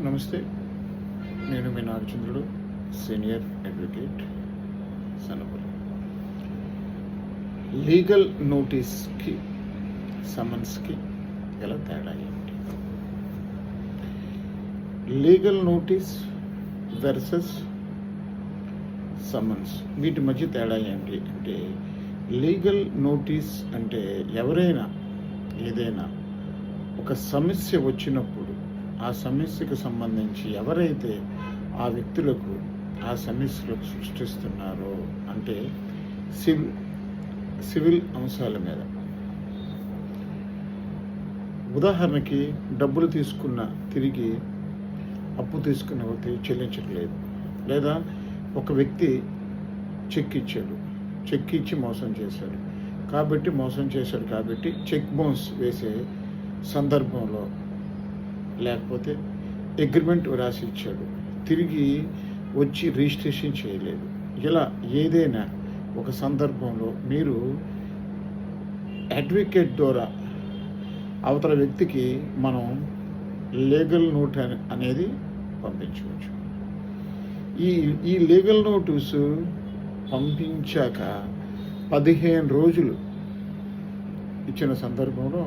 నమస్తే. నేను మీ నాగచంద్రుడు, senior advocate, Sanapalli. Legal నోటీస్కి, సమన్స్కి గల తేడా ఏంటి? లీగల్ నోటీస్ వెర్సెస్ సమన్స్, వీటి మధ్య తేడా ఏంటి అంటే, లీగల్ నోటీస్ అంటే ఎవరైనా ఏదైనా ఒక సమస్య వచ్చినప్పుడు ఆ సమస్యకు సంబంధించి ఎవరైతే ఆ వ్యక్తులకు ఆ సమస్యలకు సృష్టిస్తున్నారో, అంటే సివిల్ అంశాల మీద, ఉదాహరణకి డబ్బులు తిరిగి అప్పు తీసుకున్న వ్యక్తి చెల్లించట్లేదు, లేదా ఒక వ్యక్తి చెక్ ఇచ్చి మోసం చేశాడు కాబట్టి చెక్ బౌన్స్ వేసే సందర్భంలో, లేకపోతే అగ్రిమెంట్ రాసి ఇచ్చాడు, తిరిగి వచ్చి రిజిస్ట్రేషన్ చేయలేదు, ఇలా ఏదైనా ఒక సందర్భంలో మీరు అడ్వకేట్ ద్వారా అవతల వ్యక్తికి మనం లీగల్ నోట్ అనేది పంపించవచ్చు. ఈ లీగల్ నోటీసు పంపించాక 15 రోజులు ఇచ్చిన సందర్భంలో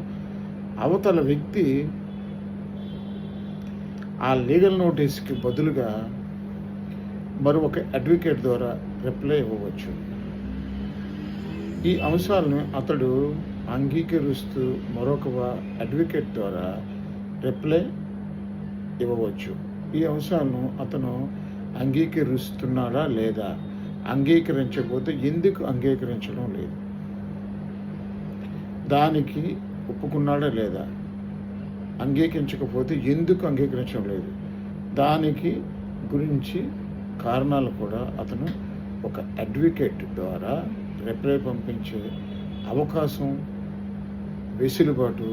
అవతల వ్యక్తి ఆ లీగల్ నోటీస్కి బదులుగా మరొక అడ్వకేట్ ద్వారా రిప్లై ఇవ్వవచ్చు. ఈ అంశాలను అతడు అంగీకరిస్తూ మరొక అడ్వకేట్ ద్వారా రిప్లై ఇవ్వవచ్చు. ఈ అంశాలను అతను అంగీకరిస్తున్నాడా లేదా, అంగీకరించకపోతే ఎందుకు అంగీకరించడం లేదు, దానికి ఒప్పుకున్నాడా లేదా, అంగీకరించకపోతే ఎందుకు అంగీకరించడం లేదు, దానికి గురించి కారణాలు కూడా అతను ఒక అడ్వకేట్ ద్వారా రిప్లై పంపించే అవకాశం, వెసులుబాటు